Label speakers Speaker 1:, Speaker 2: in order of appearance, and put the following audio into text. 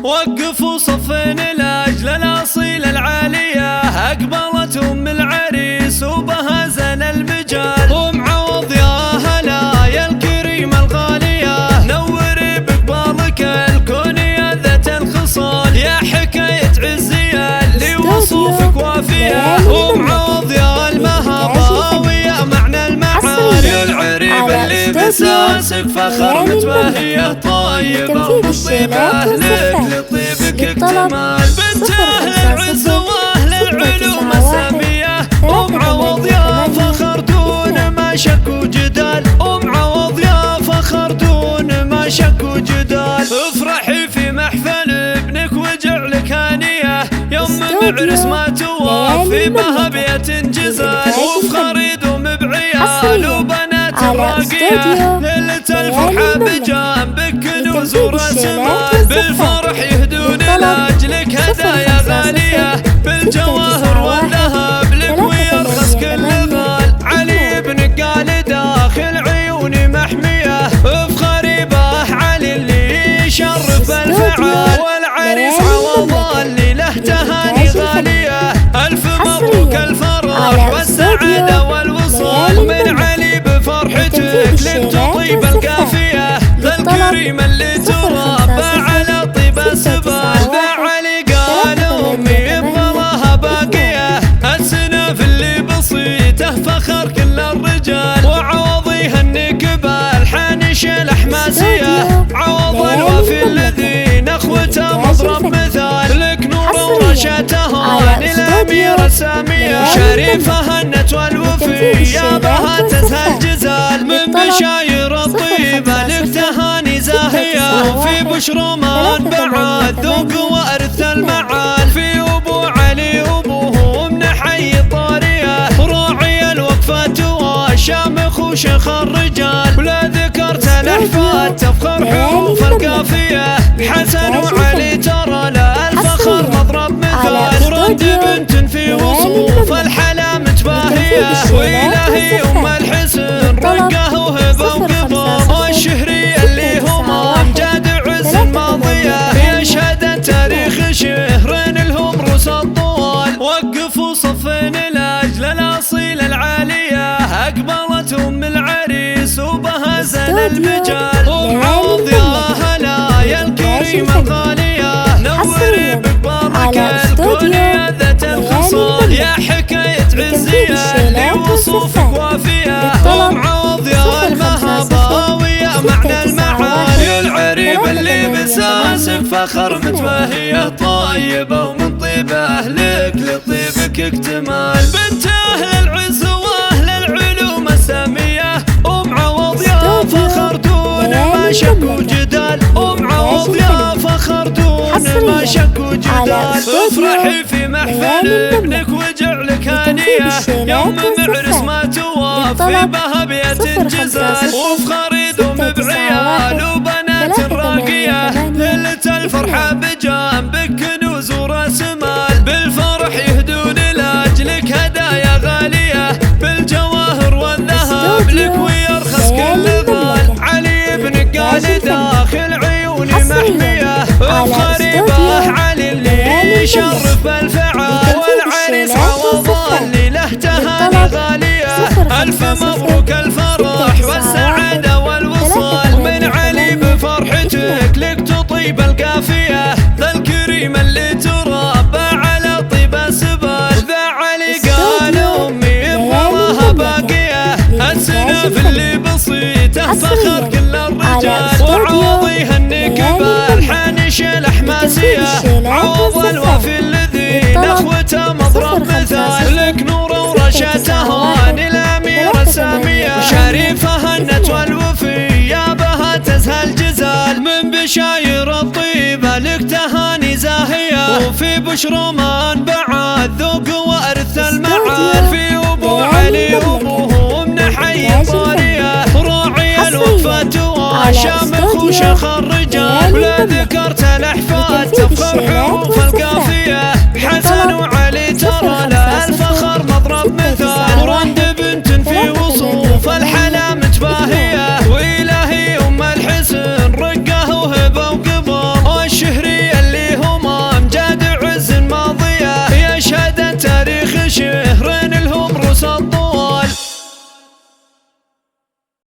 Speaker 1: وقفوا صفين لاجل الاصيل العاليه، اقبلت ام العريس وبها زن المجال. ومعوض يا هلا يا الكريمه الغاليه، نوري بقبالك الكون يا ذات الخصال، يا حكايه عزي اللي وصوفك وافيه. ومعوض يا المهابه ويا معنى المعاني، العريب اللي بساسك فخر متباهيه، طيبه ومصيبه لك لطيبك اكتمال. بنت اهل العز واهل العلوم الساميه، ومعوض يا فخر دون ما شك وجدال. ومعوض يا فخر دون ما شك وجدال. افرحي في محفل ابنك وجعلك هانيه، يوم بعرس ما توافي بها بيت جزال. وفخري دوم بعيال وبنات راقيه، ليلة الفرحة بجنبك كنوز وراس مال. بالفرح يهدون لاجلك هدايا غاليه، بالجواهر والذهب لك ويرخص كل غال. علي بن قال داخل عيوني محميه، افخري به علي اللي يشرف الفعال. والعريس عوض اللي له تهاني غاليه، الف مبروك الفرح والسعاده والوصال. من علي بفرحتك لك تطيب الكافيه، ذا الكريم اللي تربى على طيب السبال. ذا علي قال امي بظلها باقيه، السنف اللي بسيطه فخر كل الرجال. وعوض يهنيك بالحانش الاحماسيه، عوض الوفي الذي نخوته مضرب مثال. لك نور ورشته الاميره الساميه، شريفه هنت والوفي يا بها تزهى الجزال. من بشاير الطيبه لك تهاني زاهيه، وفي بشر من بعد ذوق وارث المعال. في ابو علي ابوه من حي طاريه، راعي الوقفه والشامخ وشيخ الرجال. ولا ذكرت الاحفاد تفخر حروف القافيه، حسن وعلي ترى لا الفخر مضرب مثال. ورد بنت في وصوف الحلا متباهيه، والهي ام الحسن رقه وهبه وقبض. والشهري اللي هما امجاد عز الماضيه، يشهد التاريخ شهرين لهم رؤوس الطوال. وقفوا صفين لاجل الاصيل العاليه، اقبلت ام العريس وبها زن المجال. ومعوض يا هلا يا الكريمه الغاليه، نوري بقبالك الكون يا ذات الخصال، يا حكايه عزي اللي وصوفك وافيه. ومعوض يا المهابه ويا معنى المعاني، العريب اللي بساسك فخر متباهيه، طيبه ومن طيب اهلك لطيبك اكتمال. بنت اهل العز واهل العلوم الساميه، ومعوض يا فخر دون ما شك وجدال. ومعوض يا فخر دون ما شك وجدال. افرحي في محفل ابنك وجعلك هانيه، يوم بعرس ما توافي بها بيت جزال. وفخري دوم بعيال وبنات راقيه، ليلة الفرحه بجنبك كنوز وراس مال. بالفرح يهدون لاجلك هدايا غاليه، بالجواهر والذهب لك ويرخص كل غال. علي بن قال داخل عيوني محميه، افخري به علي اللي يشرف الفعال. والعريس عوض اللي له تهاني غاليه، الف مبروك الفرح والسعاده والوصال. من علي بفرحتك لك تطيب القافيه، ذا الكريم اللي تربى على طيب السبال. ذا علي قال امي بظلها باقيه، السنف اللي بسيطه فخر كل الرجال. وعوض يهنيك بالحانش الاحماسيه، عوض الوفي الذي نخوته مضرب مثال. لك نور ورشته الاميره الساميه، شريفه هنت والوفي يا بها تزهى الجزال. من بشاير الطيبه لك تهاني زاهيه، وفي بشر من بعد ذوق وارث المعال. في ابو علي ابوه من حي طاريه، راعي الوقفه والشامخ وشيخ الرجال. ولا ذكرت الاحفاد